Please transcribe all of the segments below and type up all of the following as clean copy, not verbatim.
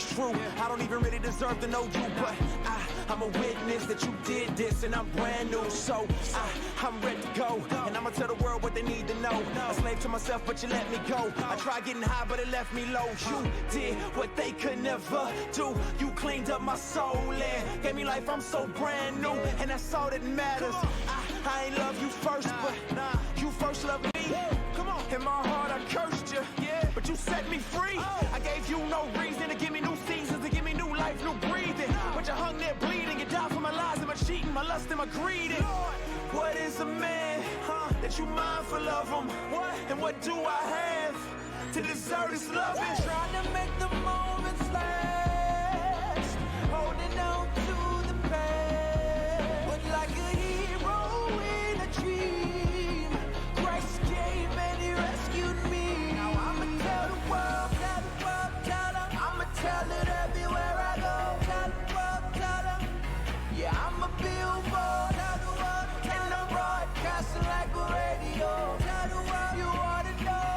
it's true. I don't even really deserve to know you, but I'm a witness that you did this, and I'm brand new, so I'm ready to go. And I'ma tell the world what they need to know. A slave to myself, but you let me go. I tried getting high, but it left me low. You did what they could never do. You cleaned up my soul and gave me life. I'm so brand new, and that's all that matters. I ain't love you first, but you first loved me. Come on. In my heart, I cursed you, but you set me free. I gave you no reason to give me new seasons, to give me new life, new breathing. But you hung there bleeding. You died for my lies and my cheating, my lust and my greed. What is a man that you mindful of him? And what do I have to deserve this loving? Trying to make the moments last, holding on to the past. But like a hero in a dream, Christ came and he rescued me. Now I'ma tell the world, tell them. I'ma tell it everywhere I go. Tell the world, tell them. Yeah, I'm a billboard, tell the world, and I'm broadcasting like a radio. Tell the world you ought to know,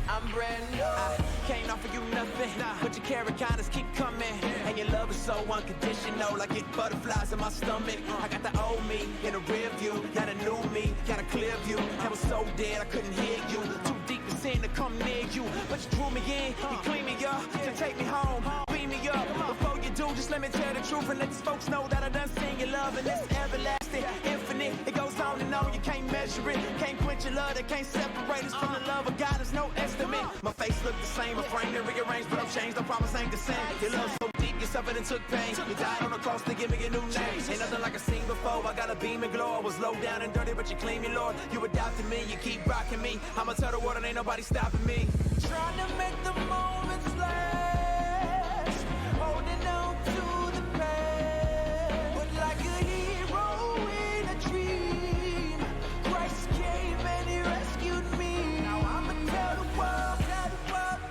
I'm brand new. I can't offer you nothing, but your carrot kindness keep coming. And your love is so unconditional, like it butterflies in my stomach. I got the old me in the rear view, got a new me, got a clear view. I was so dead I couldn't hear you, too deep in sin to come near you. But you drew me in, you clean me up, to take me home, beam me up. Before you do, just let me tell the truth and let these folks know that I done seen your love, and it's everlasting, infinite. It goes on and on, you can't measure it, can't quench your love, that can't separate us from the love of God. There's no estimate. My face look the same, a frame that rearranged, but I've changed. I promise ain't the same. Your love so deep, you suffered and took pain. You died on the cross to give me a new name. Ain't nothing like I seen before. I got a beam and glow. I was low down and dirty, but you clean me, Lord. You adopted me, you keep rocking me. I'ma tell the world and ain't nobody stopping me. Trying to make the moments last, holding on to the past. But like a hero in a dream, Christ came and he rescued me. Now I'ma tell the world,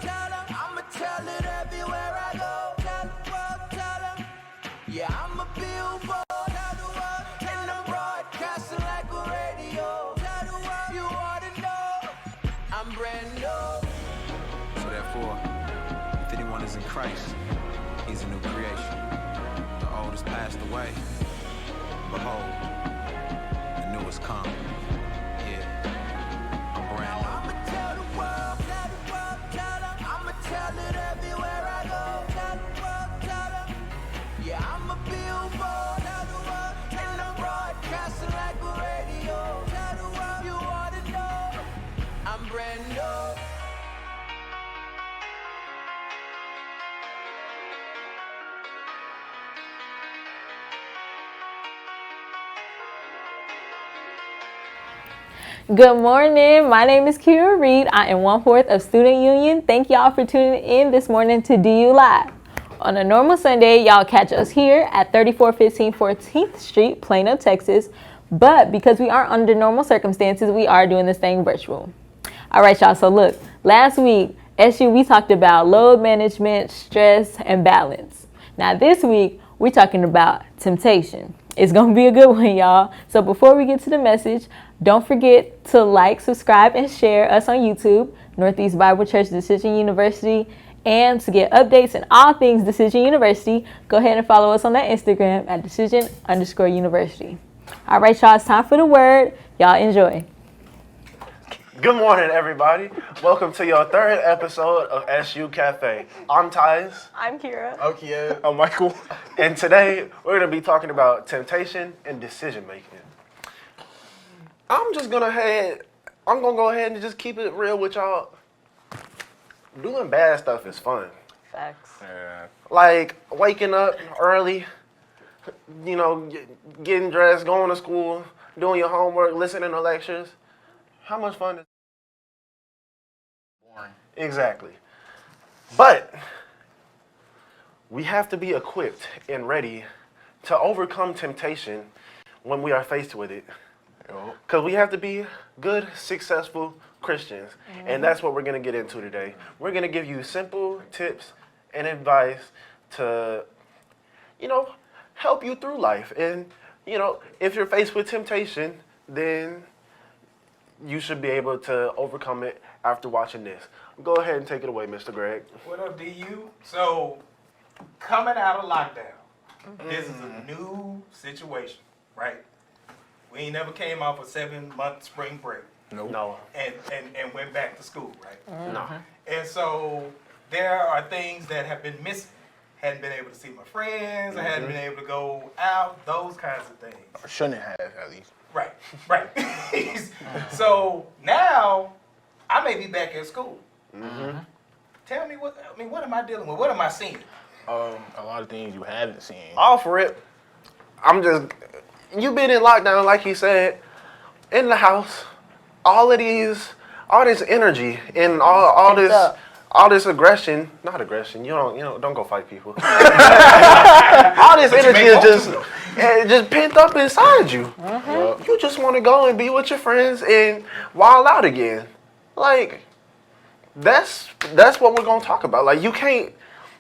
tell them. I'ma tell it everywhere I go. Tell the world, tell them. Yeah, I'm a billboard, tell the world, and I'm broadcasting like a radio. Tell the world you ought to know, I'm brand new. So therefore, if anyone is in Christ, he's a new creation. The old has passed away. Behold, the new has come. Yeah, I'm brand new. I'ma tell the world, tell them. I'ma tell it everywhere I go. Tell the world, tell them. Yeah, I'm a billboard, tell the world, and I'm broadcasting like a radio. Tell the world you ought to know, I'm brand new. Good morning. My name is Kira Reed. I am 1/4 of Student Union. Thank y'all for tuning in this morning to DU Live. On a normal Sunday, y'all catch us here at 3415 14th Street, Plano, Texas. But because we aren't under normal circumstances, we are doing this thing virtual. All right, y'all. So look, last week, we talked about load management, stress, and balance. Now this week, we're talking about temptation. It's going to be a good one, y'all. So before we get to the message, don't forget to like, subscribe, and share us on YouTube, Northeast Bible Church Decision University. And to get updates and all things Decision University, go ahead and follow us on that Instagram at Decision_University. All right, y'all, it's time for the word. Y'all enjoy. Good morning, everybody. Welcome to your third episode of SU Cafe. I'm Tyus. I'm Kira. Okay, I'm Michael. And today, we're going to be talking about temptation and decision making. I'm going to go ahead and just keep it real with y'all. Doing bad stuff is fun. Facts. Yeah. Like waking up early, you know, getting dressed, going to school, doing your homework, listening to lectures. How much fun is boring? Exactly. But we have to be equipped and ready to overcome temptation when we are faced with it. Because we have to be good, successful Christians. Mm-hmm. And that's what we're going to get into today. We're going to give you simple tips and advice to, help you through life. And, if you're faced with temptation, then you should be able to overcome it after watching this. Go ahead and take it away, Mr. Greg. What up, DU? So, coming out of lockdown, this is a new situation, right? We ain't never came off a 7-month spring break No. and went back to school, right? No. And so there are things that have been missing. Hadn't been able to see my friends. I hadn't been able to go out. Those kinds of things. Or shouldn't have, at least. Right, right. So now I may be back at school. Tell me what am I dealing with? What am I seeing? A lot of things you haven't seen. Off rip. You been in lockdown, like he said, in the house. All this energy and all Pent this. up. All this aggression, not aggression. You don't go fight people. All this energy is just pent up inside you. You just want to go and be with your friends and wild out again. Like that's what we're gonna talk about. Like you can't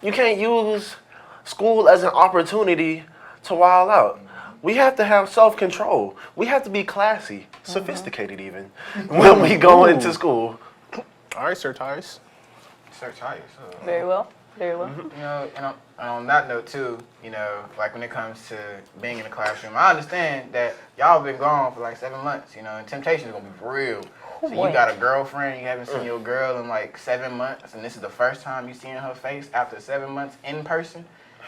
use school as an opportunity to wild out. We have to have self-control. We have to be classy, sophisticated even when we go into school. All right, Sir Tice. Sir Tice. Very well. Very well. You know, and on that note too, you know, like when it comes to being in the classroom, I understand that y'all been gone for like 7 months, you know, and temptation is gonna be real. So boy. you got a girlfriend, you haven't seen your girl in like 7 months, and this is the first time you seeing her face after 7 months in person.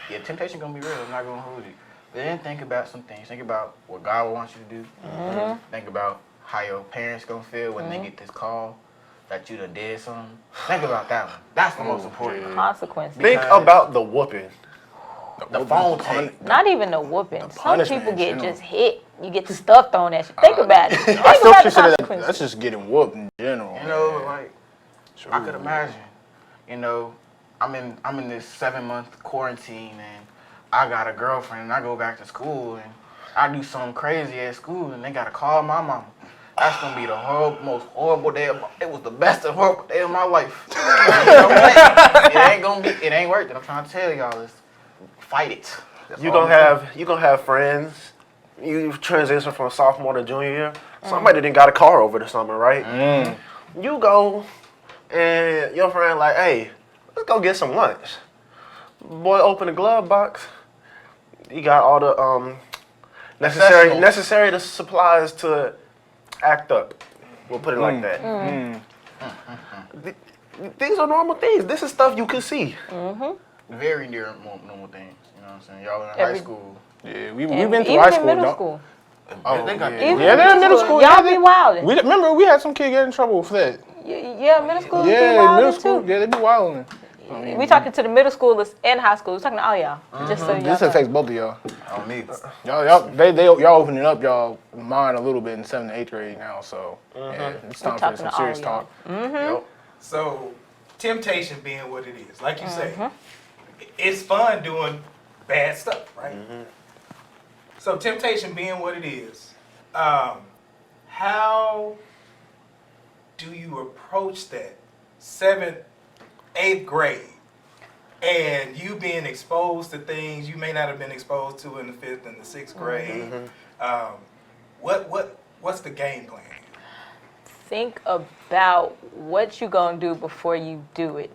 Yeah, temptation gonna be real. I'm not gonna hold you. But then think about some things. Think about what God wants you to do. Think about how your parents gonna feel when they get this call that you done did something. Think about that one. That's the most important. Consequences. Think about the whooping. The phone tape. Not even the whooping. Some punishment people in get general. just hit. You get the stuff thrown at you. Think about it. Think I still about the consider that consequences. that's just getting whooped in general. You know, like I could imagine. You know, I'm in this 7-month quarantine and I got a girlfriend and I go back to school and I do something crazy at school and they gotta call my mama. That's gonna be the most horrible day of it was the best and horrible day of my life. You know what? It ain't worth it. I'm trying to tell y'all is fight it. You gonna have friends. You transition from sophomore to junior year. Somebody didn't got a car over the summer, right? You go and your friend like, hey, let's go get some lunch. Boy, open the glove box. You got all the necessary the supplies to act up. We'll put it like that. These are normal things. This is stuff you can see. Very normal things. You know what I'm saying? Y'all in high school. Yeah, we've And been through even high in school. middle don't- school. Oh, They got yeah. Even Yeah, they're in middle school. Y'all Yeah, be wildin'. remember we had some kid get in trouble for that. Yeah, middle school be Yeah, wildin' middle school. too. Yeah, they be wilding. We talking to the middle schoolers and high schoolers. We talking to all y'all. Just so y'all This know. affects both of y'all. On me. Y'all opening up y'all mind a little bit in 7th and 8th grade now. So yeah, it's time for talking some to serious all y'all. talk. Yep. So temptation being what it is, like you say, it's fun doing bad stuff, right? So temptation being what it is, how do you approach that 7th, 8th grade, and you being exposed to things you may not have been exposed to in the 5th and the 6th grade? What's the game plan? Think about what you gonna do before you do it.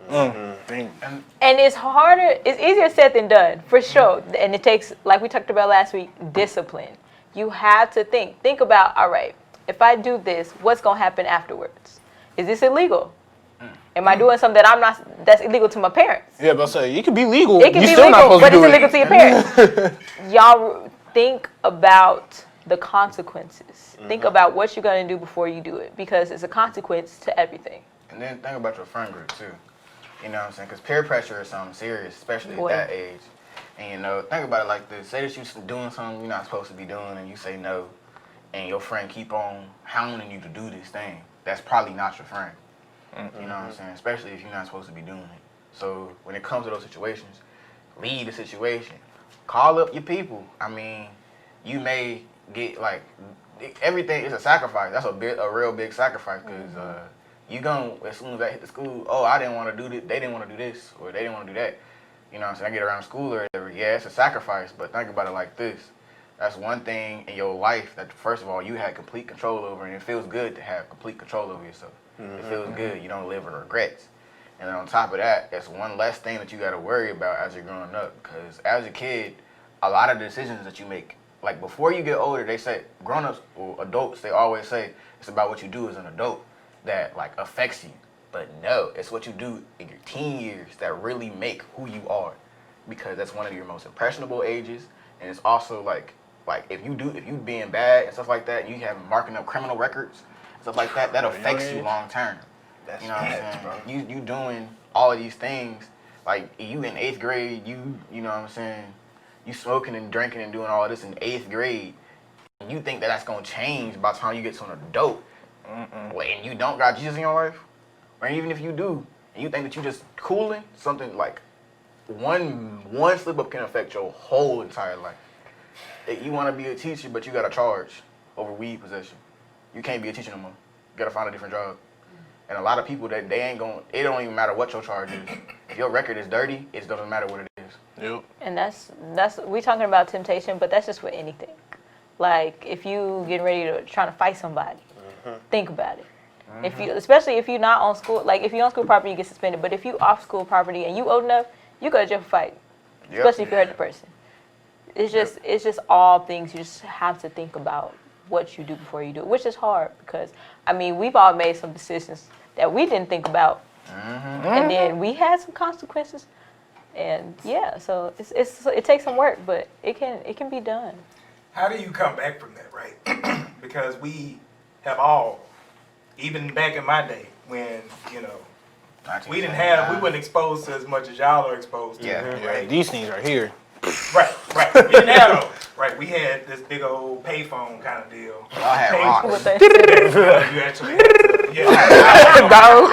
Think. And it's harder, it's easier said than done, for sure. And it takes, like we talked about last week, discipline. You have to think about, all right, if I do this, what's gonna happen afterwards? Is this illegal? Am I doing something that's illegal to my parents? Yeah, but I say it could be legal. It can you be still not legal, supposed but to it's do illegal to your parents. Y'all think about the consequences. Think about what you're gonna do before you do it, because it's a consequence to everything. And then think about your friend group too. You know what I'm saying? Because peer pressure is something serious, especially Boy. at that age. And you know, think about it like this. Say that you're doing something you're not supposed to be doing and you say no, and your friend keep on hounding you to do this thing. That's probably not your friend. You know what I'm saying? Especially if you're not supposed to be doing it. So when it comes to those situations, lead the situation. Call up your people. I mean, you may get like, everything is a sacrifice. That's a real big sacrifice because you gonna, as soon as I hit the school, oh, I didn't want to do this, they didn't want to do this, or they didn't want to do that. You know what I'm saying? I get around school or whatever. Yeah, it's a sacrifice, but think about it like this. That's one thing in your life that, first of all, you had complete control over, and it feels good to have complete control over yourself. It feels good. You don't live with regrets. And then on top of that, it's one less thing that you got to worry about as you're growing up. Because as a kid, a lot of decisions that you make, like before you get older, they say, grown-ups or adults, they always say it's about what you do as an adult that like affects you. But no, it's what you do in your teen years that really make who you are. Because that's one of your most impressionable ages. And it's also like if you being bad and stuff like that, and you have marking up criminal records, stuff like that, that affects you long term. You know what I'm saying? You doing all of these things, like you in 8th grade, you know what I'm saying? You smoking and drinking and doing all of this in 8th grade. And you think that that's gonna change by the time you get to an adult. Well, and you don't got Jesus in your life, or even if you do, and you think that you just cooling, something like one slip up can affect your whole entire life. You want to be a teacher, but you got to charge over weed possession. You can't be a teacher no more. You got to find a different job. And a lot of people that they ain't going, it don't even matter what your charge is. If your record is dirty, it doesn't matter what it is. Yep. And that's we talking about temptation, but that's just with anything. Like if you getting ready to trying to fight somebody, think about it. If you, especially if you're not on school, like if you're on school property, you get suspended. But if you off school property and you old enough, you go to jail for fighting, especially if you hurt the person. It's just all things you just have to think about what you do before you do it, which is hard because I mean we've all made some decisions that we didn't think about, and then we had some consequences, and yeah, so it takes some work, but it can be done. How do you come back from that, right? Because we have all, even back in my day when we weren't exposed to as much as y'all are exposed to. Yeah. Right? These things right here. Right. We didn't have those. Right. We had this big old payphone kind of deal. Y'all had rocks. You actually had to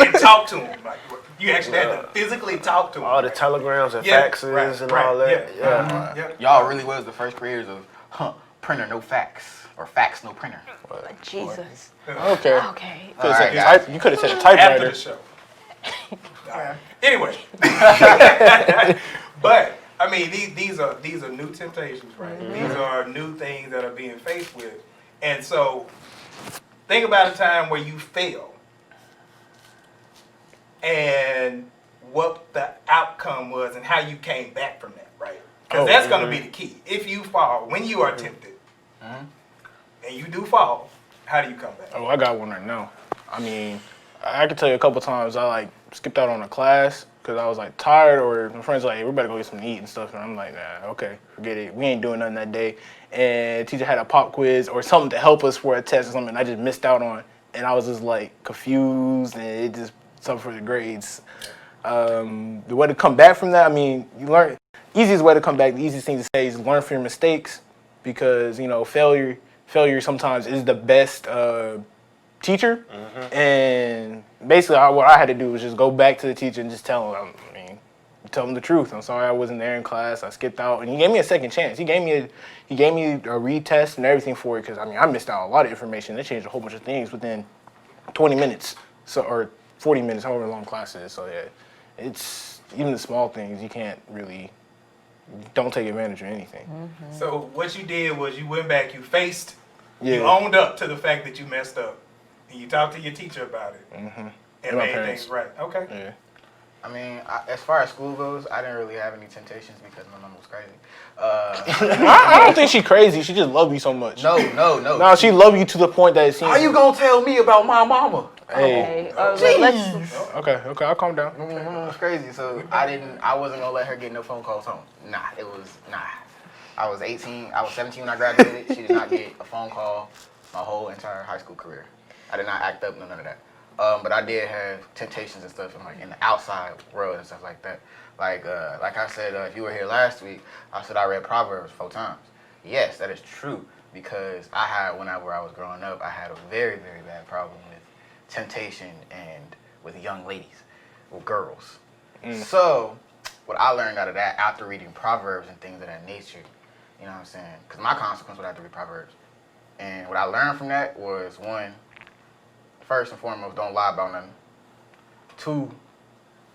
and talk to them. Like, you actually had to physically talk to them. All the telegrams and faxes and all that. Yeah. Y'all really was the first creators of printer no fax or fax no printer. Jesus. Okay. Okay. You could have said a After typewriter. the show. Anyway. But I mean, these are new temptations, right? These are new things that are being faced with. And so think about a time where you fail and what the outcome was and how you came back from that, right? Because that's going to be the key. If you fall, when you are tempted, and you do fall, how do you come back? Oh, I got one right now. I mean, I can tell you a couple times I like skipped out on a class because I was like tired, or my friends were like, hey, we better go get something to eat and stuff. And I'm like, nah, okay, forget it. We ain't doing nothing that day. And the teacher had a pop quiz or something to help us for a test or something I just missed out on. And I was just like confused and it just something for the grades. The way to come back from that, I mean, you learn, easiest way to come back, the easiest thing to say is learn from your mistakes because, failure sometimes is the best teacher. And basically what I had to do was just go back to the teacher and just tell him the truth. I'm sorry I wasn't there in class. I skipped out, and he gave me a second chance. He gave me a retest and everything for it because I missed out on a lot of information. They changed a whole bunch of things within 20 minutes, or 40 minutes, however long class is. So yeah, it's even the small things you can't really. Don't take advantage of anything. So what you did was you went back, you faced, Yeah. you owned up to the fact that you messed up, and you talked to your teacher about it, and my made parents. things right. Okay. Yeah. I mean, as far as school goes, I didn't really have any temptations because my mom was crazy. I don't think she crazy. She just love you so much. No. No, she love you to the point that it seems. How you gonna tell me about my mama? Hey. Okay, I'll calm down. My mom was crazy, so I wasn't gonna let her get no phone calls home. Nah. I was 17 when I graduated. She did not get a phone call my whole entire high school career. I did not act up, none of that. But I did have temptations and stuff in the outside world and stuff like that. Like I said, if you were here last week, I said I read Proverbs 4 times. Yes, that is true because whenever I was growing up, I had a very, very bad problem with temptation and with young ladies, with girls. So what I learned out of that after reading Proverbs and things of that nature, you know what I'm saying? Because my consequence would have to read Proverbs. And what I learned from that was, one, first and foremost, don't lie about nothing. 2,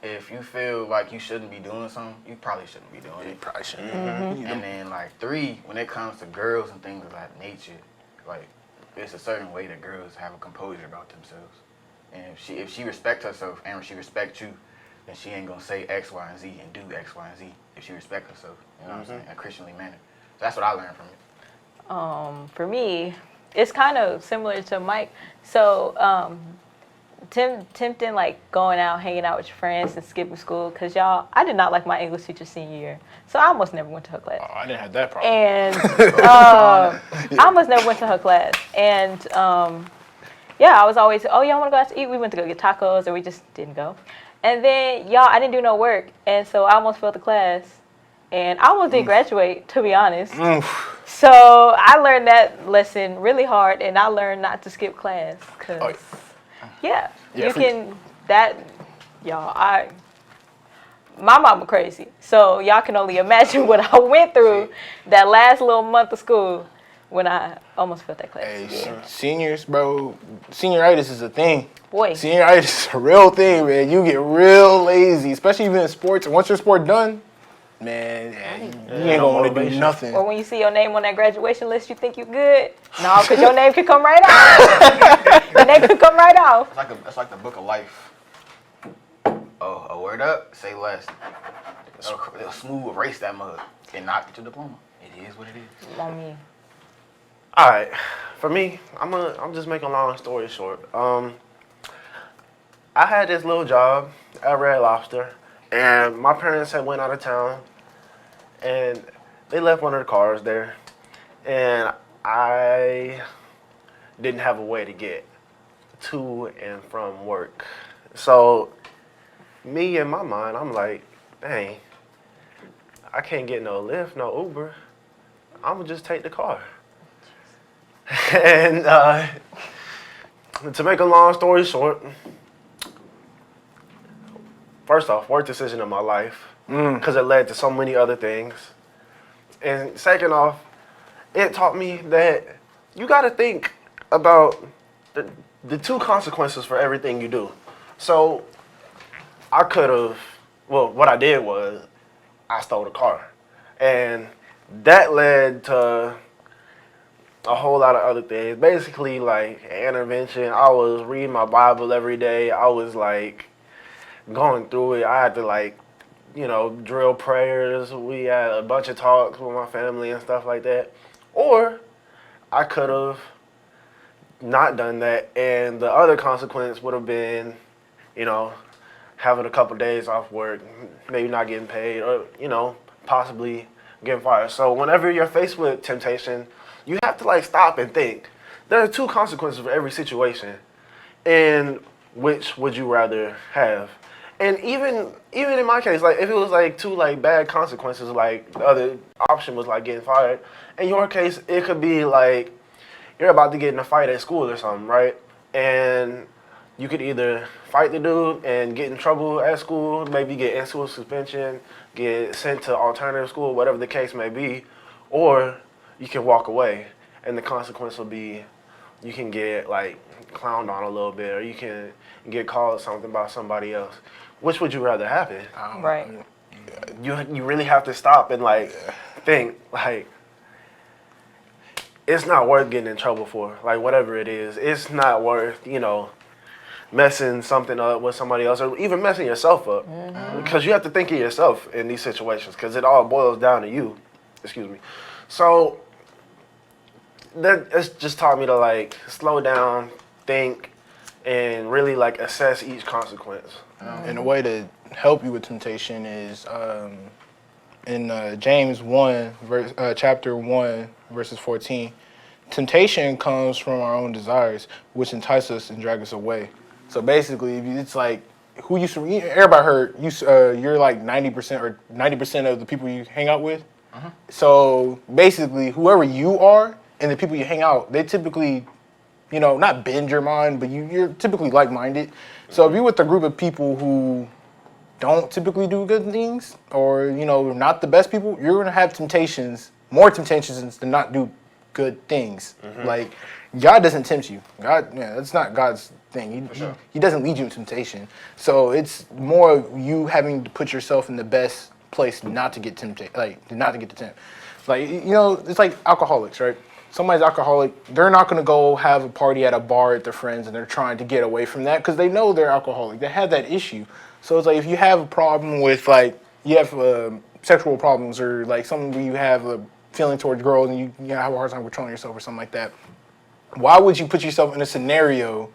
if you feel like you shouldn't be doing something, you probably shouldn't be doing it. You probably shouldn't. And then 3, when it comes to girls and things of that nature, it's a certain way that girls have a composure about themselves. And if she respects herself and she respects you, then she ain't gonna say X, Y, and Z and do X, Y, and Z if she respects herself. You know what I'm saying? In a Christianly manner. So that's what I learned from it. For me, it's kind of similar to Mike. So, tempting like going out, hanging out with your friends and skipping school. Cause y'all, I did not like my English teacher senior year. So I almost never went to her class. Oh, I didn't have that problem. And I almost never went to her class. And yeah, I was always, oh, y'all want to go out to eat? We went to go get tacos, or we just didn't go. And then, y'all, I didn't do no work. And so I almost failed the class. And I almost didn't graduate, to be honest. So I learned that lesson really hard, and I learned not to skip class. Cause, yeah, you can, my mama crazy. So y'all can only imagine what I went through that last little month of school when I almost failed that class. Hey, seniors, bro, senioritis is a thing. Boy. Senioritis is a real thing, man. You get real lazy, especially even in sports. Once your sport done, man, you ain't gonna want to do nothing. Or when you see your name on that graduation list, you think you good. No, because your name could come right off. Your name could come right off. It's like the book of life. Oh, a word up, say less. It'll smooth erase that mug and not get your diploma. It is what it is. On me. All right, for me, I'm just making a long story short. I had this little job at Red Lobster, and my parents had went out of town, and they left one of the cars there, and I didn't have a way to get to and from work. So me in my mind, I'm like, dang, I can't get no Lyft, no Uber. I'm gonna just take the car. And to make a long story short, first off, worst decision of my life, because it led to so many other things. And second off, it taught me that you got to think about the two consequences for everything you do. So I could have, well, what I did was I stole the car. And that led to a whole lot of other things. Basically, like, intervention. I was reading my Bible every day. I was, like, going through it. I had to, like, you know, drill prayers. We had a bunch of talks with my family and stuff like that. Or I could have not done that, and the other consequence would have been, you know, having a couple days off work, maybe not getting paid, or, you know, possibly getting fired. So whenever you're faced with temptation, you have to, like, stop and think. There are two consequences for every situation, and which would you rather have? And even in my case, like, if it was, like, two, like, bad consequences, like, the other option was, like, getting fired, in your case, it could be, like, you're about to get in a fight at school or something, right? And you could either fight the dude and get in trouble at school, maybe get in-school suspension, get sent to alternative school, whatever the case may be, or you can walk away, and the consequence will be you can get, like, clowned on a little bit, or you can get called something by somebody else. Which would you rather happen? Right. You really have to stop and, like, think, like, it's not worth getting in trouble for, like, whatever it is. It's not worth, you know, messing something up with somebody else, or even messing yourself up. Because you have to think of yourself in these situations, because it all boils down to you. Excuse me. So it's just taught me to, like, slow down, think, and really, like, assess each consequence. And a way to help you with temptation is in James 1, chapter 1, verses 14. Temptation comes from our own desires, which entice us and drag us away. So basically, it's like who you surround. Everybody heard you're like 90% or 90% of the people you hang out with. So basically, whoever you are and the people you hang out, they typically, you know, not bend your mind, but you're typically like-minded. So if you're with a group of people who don't typically do good things, or, you know, not the best people, you're gonna have temptations, more temptations to not do good things. Like, God doesn't tempt you. God, yeah, that's not God's thing. He doesn't lead you in temptation. So it's more of you having to put yourself in the best place not to get tempted, like not to get the tempt. Like, you know, it's like alcoholics, right? somebody's alcoholic, they're not going to go have a party at a bar at their friends and they're trying to get away from that because they know they're alcoholic. They have that issue. So it's like if you have a problem with like, you have sexual problems or like something where you have a feeling towards girls and you have a hard time controlling yourself or something like that, why would you put yourself in a scenario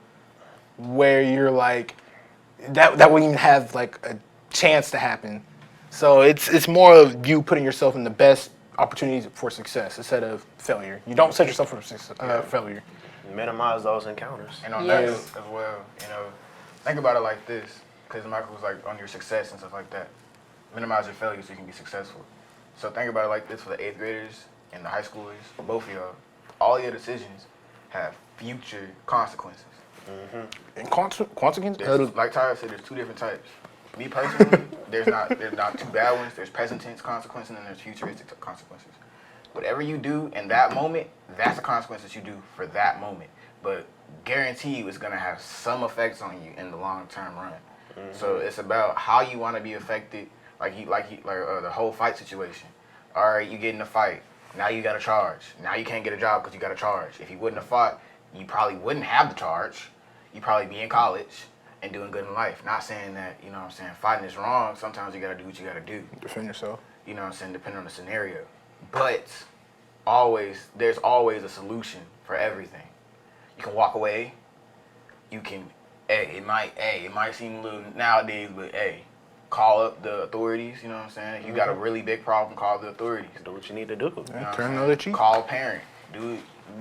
where you're like, that wouldn't even have like a chance to happen? So it's more of you putting yourself in the best opportunities for success instead of failure. You don't set yourself for failure. Minimize those encounters. And on that as well, you know, think about it like this, because Michael was like on your success and stuff like that. Minimize your failures so you can be successful. So think about it like this for the 8th graders and the high schoolers, both of y'all. All your decisions have future consequences. And consequences? Like Tyler said, there's 2 different types. Me personally, there's not 2 bad ones. There's present tense consequences and there's futuristic consequences. Whatever you do in that moment, that's the consequences you do for that moment. But guarantee you it's gonna have some effects on you in the long-term run. So it's about how you want to be affected. Like the whole fight situation. All right, you get in a fight. Now you got a charge. Now you can't get a job because you got a charge. If you wouldn't have fought, you probably wouldn't have the charge. You'd probably be in college and doing good in life. Not saying that, you know what I'm saying, fighting is wrong. Sometimes you got to do what you got to do. Defend yourself. You know what I'm saying, depending on the scenario. But there's always a solution for everything. You can walk away. You can, it might seem a little nowadays, but call up the authorities, you know what I'm saying? If you got a really big problem, call the authorities. Do what you need to do. You know Turn another cheek. Call a parent.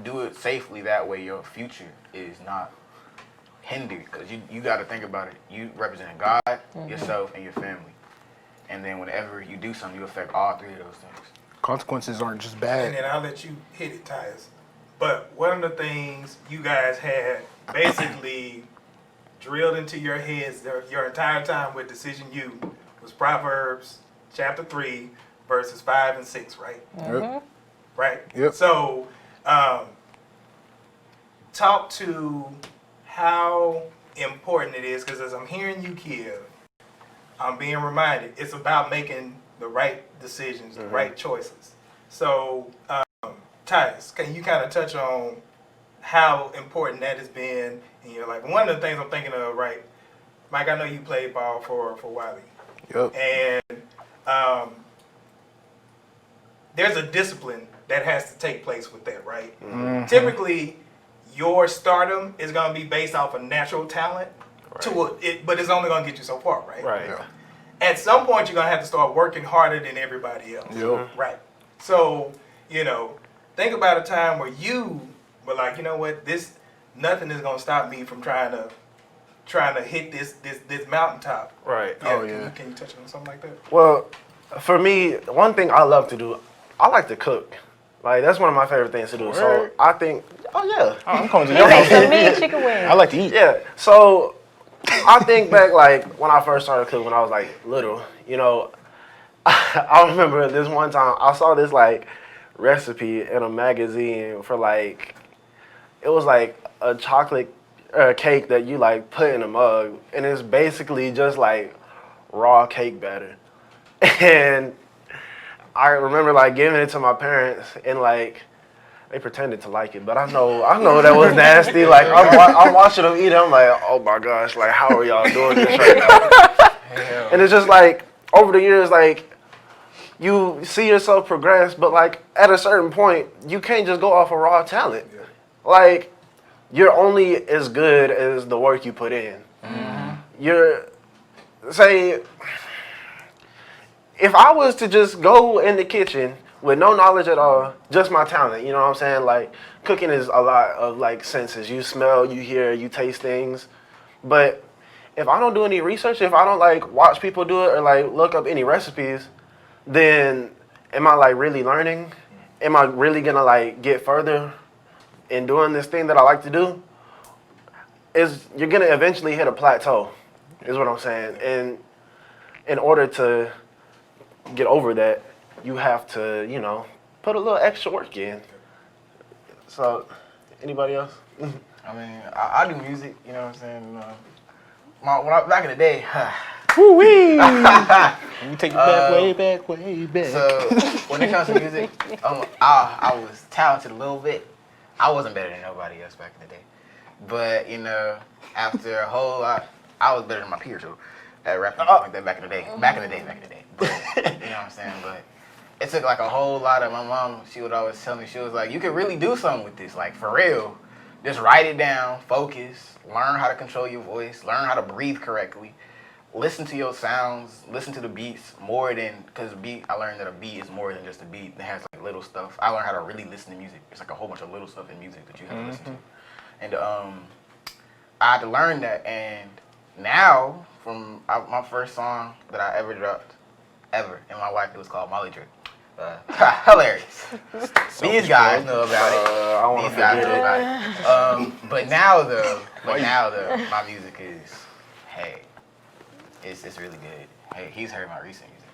Do it safely. That way your future is not hindered. Because you got to think about it. You represent God, yourself, and your family. And then whenever you do something, you affect all 3 of those things. Consequences aren't just And bad. then I'll let you hit it, Tyus. But one of the things you guys had basically drilled into your heads your entire time with Decision U was Proverbs chapter 3, verses 5 and 6, right? Yep. Right? Yep. So, talk to how important it is, because as I'm hearing you, Kia, I'm being reminded it's about making the right decisions, the right choices. So, Tyus, can you kind of touch on how important that has been in your life? One of the things I'm thinking of, right, Mike, I know you played ball for Wiley. Yep. And there's a discipline that has to take place with that, right? Typically, your stardom is going to be based off of natural talent, but it's only going to get you so far, right? Right. Yeah. At some point, you're going to have to start working harder than everybody else. Yep. Right. So, think about a time where you were like, you know what, nothing is going to stop me from trying to hit this mountaintop. Right. Yeah, Can you touch on something like that? Well, for me, one thing I love to do, I like to cook. Like, that's one of my favorite things to do. So Word. I think, I'm coming to your Make some house. mean chicken wings. I like to eat. yeah. So I think back, like, when I first started cooking, when I was, like, little, I remember this one time, I saw this, like, recipe in a magazine for, like, it was, like, a chocolate cake that you, like, put in a mug, and it's basically just, like, raw cake batter. And I remember, like, giving it to my parents, and, like, they pretended to like it, but I know that was nasty. Like, I'm watching them eat it, I'm like, oh my gosh, like, how are y'all doing this right now? And it's just like, over the years, like, you see yourself progress, but, like, at a certain point, you can't just go off of raw talent. Like, you're only as good as the work you put in. If I was to just go in the kitchen with no knowledge at all, just my talent, you know what I'm saying? Like, cooking is a lot of, like, senses. You smell, you hear, you taste things. But if I don't do any research, if I don't, like, watch people do it or, like, look up any recipes, then am I, like, really learning? Am I really going to, like, get further in doing this thing that I like to do? You're going to eventually hit a plateau, is what I'm saying. And in order to get over that, you have to, put a little extra work in. So, anybody else? I mean, I do music, you know what I'm saying? Back in the day, Woo-wee. We take it back, way back. So when it comes to music, I was talented a little bit. I wasn't better than nobody else back in the day. But, you know, after a whole lot, I was better than my peers at rapping like that back in the day. Back in the day. But, you know what I'm saying? But it took like a whole lot of, my mom, she would always tell me, she was like, you could really do something with this, like for real. Just write it down, focus, learn how to control your voice, learn how to breathe correctly, listen to your sounds, listen to the beats more than, because I learned that a beat is more than just a beat. It has like little stuff. I learned how to really listen to music. It's like a whole bunch of little stuff in music that you have to listen to. And I had to learn that, and now, from my first song that I ever dropped, in my life, it was called Molly Drip. Hilarious. These guys know about it. I want to These guys forget know it. about it. But now though, my music is, hey, it's really good. Hey, he's heard my recent music.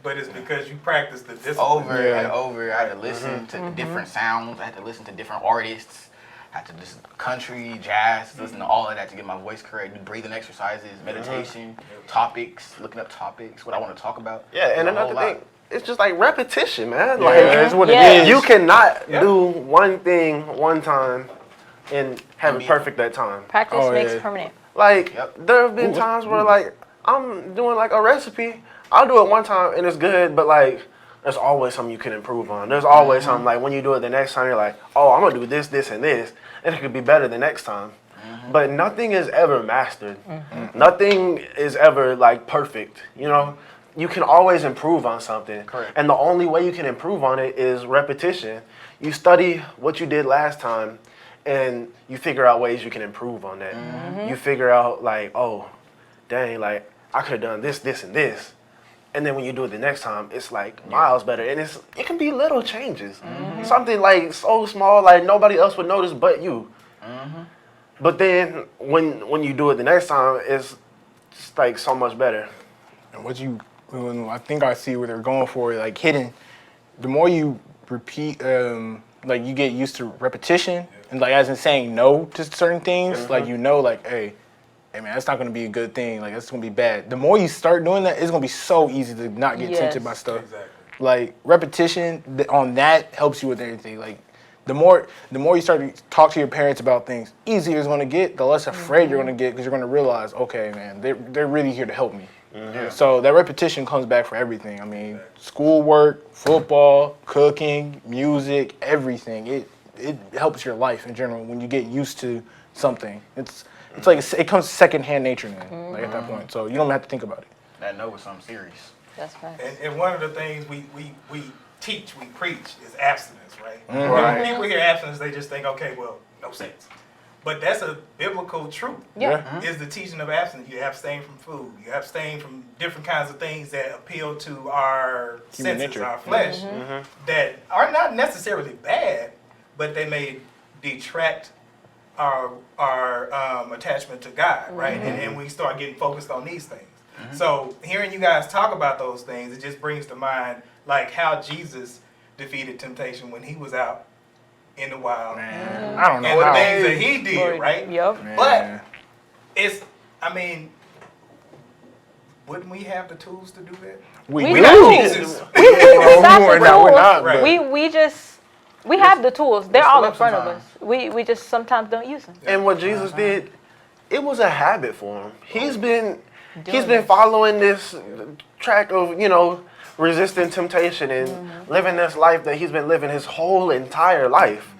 But it's because you practice the discipline. Over and over, I had to listen to different sounds. I had to listen to different artists. I had to listen to country, jazz, listen to all of that to get my voice correct. Do breathing exercises, meditation, topics, looking up topics, what I want to talk about. Yeah, and A whole another lot. thing, it's just like repetition, man. Yeah, Like that's what Yeah. it is. you cannot do one thing one time and have it perfect that time. Practice Oh, makes yeah. permanent. Like Yep. there have been times where like I'm doing like a recipe, I'll do it one time and it's good, but like there's always something you can improve on. There's always something like when you do it the next time, you're like, oh, I'm gonna do this, this, and this, and it could be better the next time. But nothing is ever mastered. Nothing is ever like perfect. You know, you can always improve on something. Correct. And the only way you can improve on it is repetition. You study what you did last time, and you figure out ways you can improve on that. You figure out like, oh, dang, like I could have done this, this, and this. And then when you do it the next time, it's like miles better. And it can be little changes. Something like so small, like nobody else would notice but you. But then when you do it the next time, it's just like so much better. And I think I see what they're going for, like hidden. The more you repeat, like you get used to repetition, and like as in saying no to certain things, like you know, like hey man, that's not gonna be a good thing. Like that's gonna be bad. The more you start doing that, it's gonna be so easy to not get tempted by stuff. Exactly. Like repetition on that helps you with everything. Like the more you start to talk to your parents about things, easier it's gonna get. The less afraid you're gonna get because you're gonna realize, okay, man, they're really here to help me. So that repetition comes back for everything. I mean, schoolwork, football, cooking, music, everything. It helps your life in general when you get used to something. It's like it comes secondhand nature now, like at that point. So you don't have to think about it. That no was something serious. That's right. And one of the things we teach, we preach is abstinence, right? Right. When people hear abstinence, they just think, okay, well, no sex. But that's a biblical truth. Yeah. Is the teaching of abstinence. You abstain from food. You abstain from different kinds of things that appeal to our Human senses, nature. our flesh, that are not necessarily bad, but they may detract our attachment to God, right? And we start getting focused on these things. So hearing you guys talk about those things, it just brings to mind like how Jesus defeated temptation when he was out in the wild. Man, I don't know And the how. things that he did, Lord, right? Yep. Man. But it's, I mean, wouldn't we have the tools to do that? We We do. do. Jesus. We got we're the not, we're tools. not, but- We have the tools. They're all in up front of sometimes. us. We just sometimes don't use them. And what Jesus did, it was a habit for him. He's been this. following this track of, you know, resisting temptation and living this life that he's been living his whole entire life.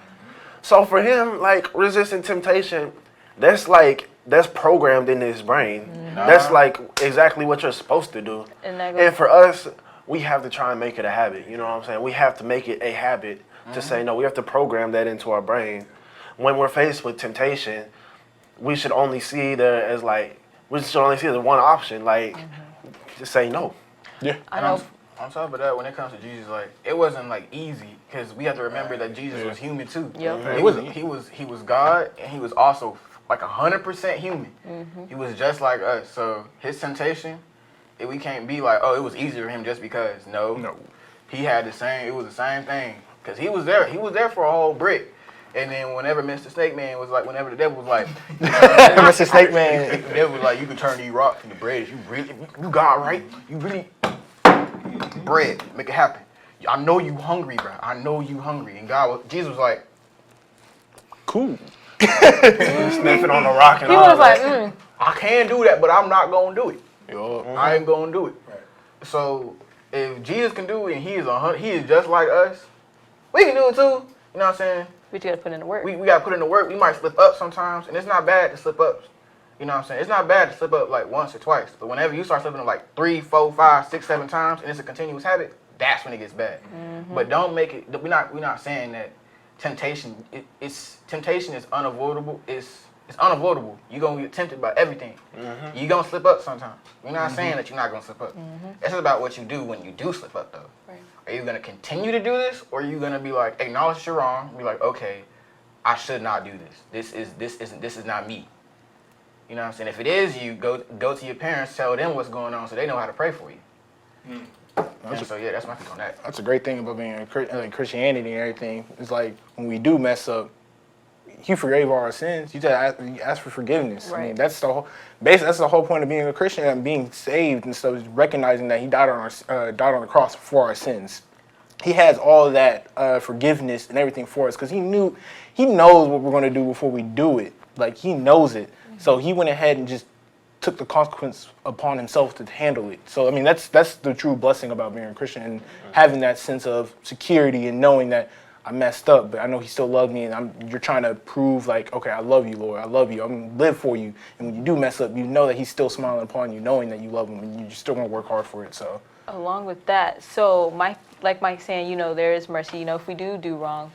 So for him, like resisting temptation, that's programmed in his brain. That's like exactly what you're supposed to do. And for us, we have to try and make it a habit. You know what I'm saying? We have to make it a habit to say no. We have to program that into our brain. When we're faced with temptation, we should only see there as one option, like to say no. Yeah. I know. On top of that, when it comes to Jesus, like it wasn't like easy because we have to remember that Jesus was human too. Yep. He was God and he was also like 100% human. He was just like us. So his temptation, we can't be like, oh, it was easier for him just because. No. No. He had the same. It was the same thing because he was there. He was there for a whole brick. And then whenever Mr. Snake Man was like, whenever the devil was like, Mr. Snake Man. the devil was like, you can turn these rocks into bread. You God, right? You really bread, make it happen. I know you hungry, bro. I know you hungry. And Jesus was like, Cool. Sniffing on the rock and He all was like, that. I can do that, but I'm not gonna do it. Yo. I ain't gonna do it. So if Jesus can do it and he is just like us, we can do it too. You know what I'm saying? but you gotta put in the work. We gotta put in the work. We might slip up sometimes, and it's not bad to slip up. You know what I'm saying? It's not bad to slip up like once or twice, but whenever you start slipping up like 3, 4, 5, 6, 7 times, and it's a continuous habit, that's when it gets bad. But don't make it. We're not saying that temptation. Temptation is unavoidable. It's unavoidable. You're gonna get tempted by everything. You're gonna slip up sometimes. We're not saying that you're not gonna slip up. This is about what you do when you do slip up, though. Right. Are you gonna continue to do this, or are you gonna be like, acknowledge that you're wrong, be like, okay, I should not do this. This is not me. You know what I'm saying? If it is you, go to your parents, tell them what's going on, so they know how to pray for you. And so yeah, that's my take on that. That's a great thing about being like Christianity and everything. It's like when we do mess up, He forgave all our sins. You ask for forgiveness. Right. I mean, that's the whole point of being a Christian and being saved and stuff, is recognizing that He died on the cross for our sins. He has all of that forgiveness and everything for us because He knows what we're going to do before we do it. Like, He knows it. So He went ahead and just took the consequence upon Himself to handle it. So, I mean, that's the true blessing about being a Christian and having that sense of security and knowing that I messed up, but I know He still loves me, and you're trying to prove, like, okay, I love you, Lord, I love you, I'm going to live for you. And when you do mess up, you know that He's still smiling upon you, knowing that you love Him, and you're still going to work hard for it, so. Along with that, so like Mike saying, there is mercy. If we do wrong,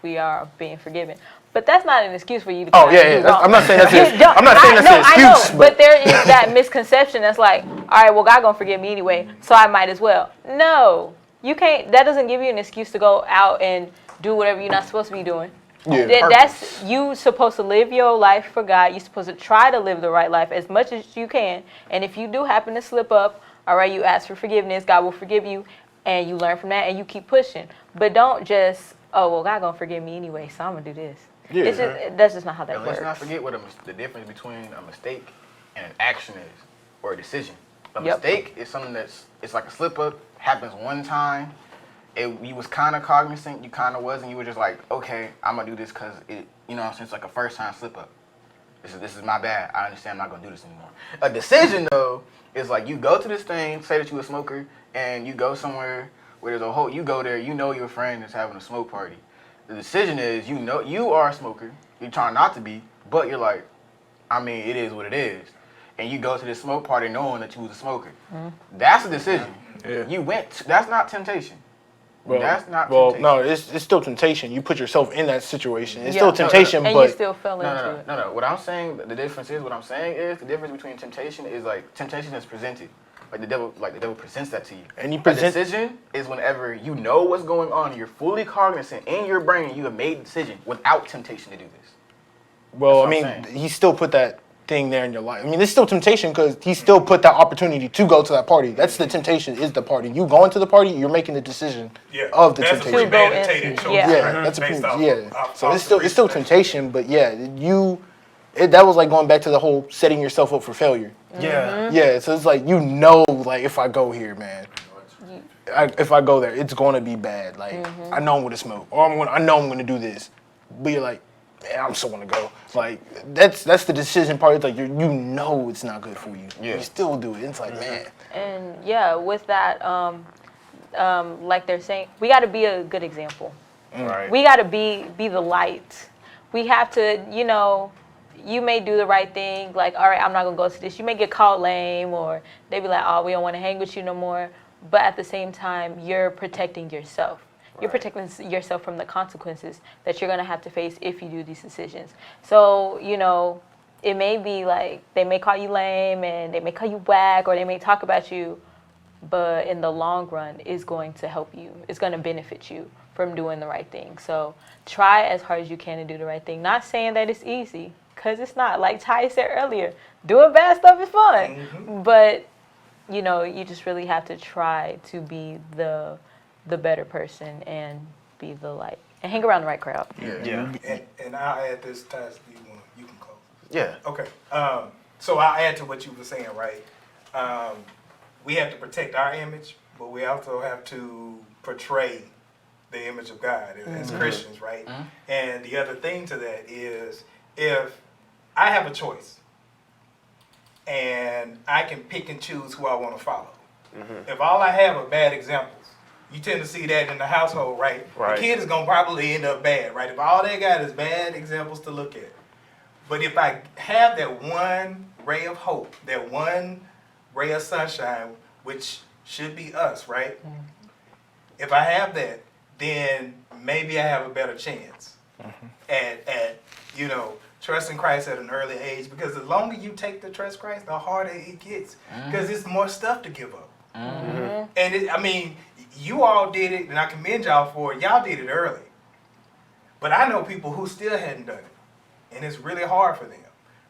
we are being forgiven. But that's not an excuse for you to Oh, do yeah. wrong. I'm not saying that's an I know, excuse. but there is that misconception that's like, all right, well, God gonna forgive me anyway, so I might as well. No, you can't. That doesn't give you an excuse to go out and do whatever you're not supposed to be doing. Yeah. That's you supposed to live your life for God. You're supposed to try to live the right life as much as you can. And if you do happen to slip up, all right, you ask for forgiveness. God will forgive you, and you learn from that, and you keep pushing. But don't just, oh, well, God gonna forgive me anyway, so I'm gonna do this. Yeah. That's just not how that And works. let's not forget what the difference between a mistake and an action is, or a decision. A Yep. mistake is something it's like a slip up, happens one time. You was kind of cognizant, you kind of wasn't. You were just like, okay, I'm gonna do this because it's like a first time slip up. This is my bad. I understand. I'm not gonna do this anymore. A decision though is like you go to this thing, say that you're a smoker, and you go somewhere where there's you go there, your friend is having a smoke party. The decision is, you are a smoker. You're trying not to be, but you're like, I mean, it is what it is. And you go to this smoke party knowing that you was a smoker. That's a decision. Yeah. That's not temptation. That's not well, temptation. no, it's still temptation. You put yourself in that situation. It's Yeah. still temptation, And but you still fell into it. No. What I'm saying is the difference between temptation is like temptation is presented. Like the devil presents that to you. And you A present decision is whenever you know what's going on, you're fully cognizant in your brain, you have made a decision without temptation to do this. well, I That's mean, what I'm saying. He still put that thing there in your life. I mean, it's still temptation because He still put that opportunity to go to that party. That's the temptation, is the party. You going to the party, you're making the decision of the that's temptation. A premeditated choice. Yeah. Yeah, that's a Based off So it's still research. temptation, but yeah, that was like going back to the whole setting yourself up for failure. Yeah. Yeah, so it's like like if I go here, man, if I go there, it's gonna be bad. Like I know I'm gonna smoke, or I know I'm gonna do this, but you're like, man, I'm still gonna go. Like that's the decision part. It's like it's not good for you. Yeah. You still do it. It's like, man. And yeah, with that, like they're saying, we got to be a good example. Right. We got to be the light. We have to, you may do the right thing, like, all right, I'm not going to go to this. You may get called lame, or they be like, oh, we don't want to hang with you no more. But at the same time, you're protecting yourself. You're protecting yourself from the consequences that you're going to have to face if you do these decisions. So, it may be like they may call you lame and they may call you whack or they may talk about you, but in the long run, it's going to help you. It's going to benefit you from doing the right thing. So try as hard as you can to do the right thing. Not saying that it's easy, because it's not. Like Ty said earlier, doing bad stuff is fun. But, you just really have to try to be the better person and be the light. And hang around the right crowd. Yeah. And I'll add this, Tyus, you can close. Yeah. Okay. So I'll add to what you were saying, right? We have to protect our image, but we also have to portray the image of God as Christians, right? And the other thing to that is if I have a choice and I can pick and choose who I want to follow. If all I have are bad examples, you tend to see that in the household, right? Right. The kid is going to probably end up bad, right? If all they got is bad examples to look at. But if I have that one ray of hope, that one ray of sunshine, which should be us, right? If I have that, then maybe I have a better chance at trusting Christ at an early age. Because the longer you take to trust Christ, the harder it gets. Because it's more stuff to give up. And you all did it, and I commend y'all for it. Y'all did it early. But I know people who still hadn't done it. And it's really hard for them.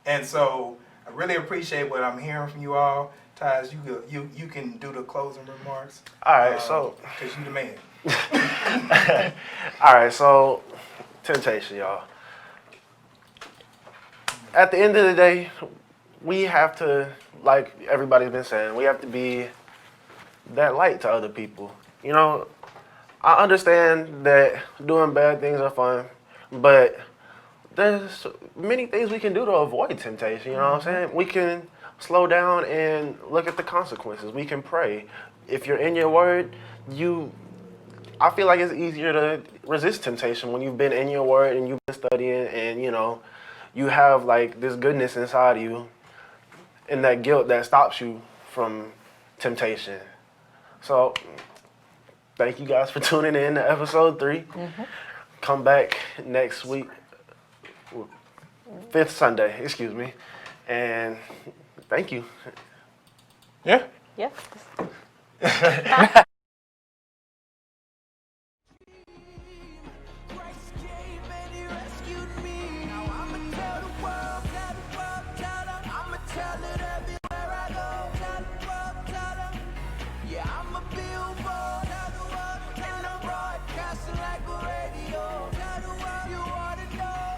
And so I really appreciate what I'm hearing from you all. Tyus, you can do the closing remarks. All right, so. Because you the man. All right, so temptation, y'all. At the end of the day, we have to, like everybody's been saying, we have to be that light to other people. You know, I understand that doing bad things are fun, but there's many things we can do to avoid temptation, you know what I'm saying? We can slow down and look at the consequences. We can pray. If you're in your word, I feel like it's easier to resist temptation when you've been in your word and you've been studying and, you have like this goodness inside of you and that guilt that stops you from temptation. So thank you guys for tuning in to episode 3. Come back next week, 5th Sunday, excuse me. And thank you. Yeah. Yeah. Christ came and he rescued me. Now I'ma tell the world, tell them. I'ma tell it everywhere I go. Tell them. Yeah, I'm a billboard, and I'm broadcasting like a radio. Tell the world you ought to know.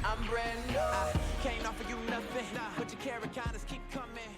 I'm brand new. I can't offer you nothing, but your carrot kindness keep coming.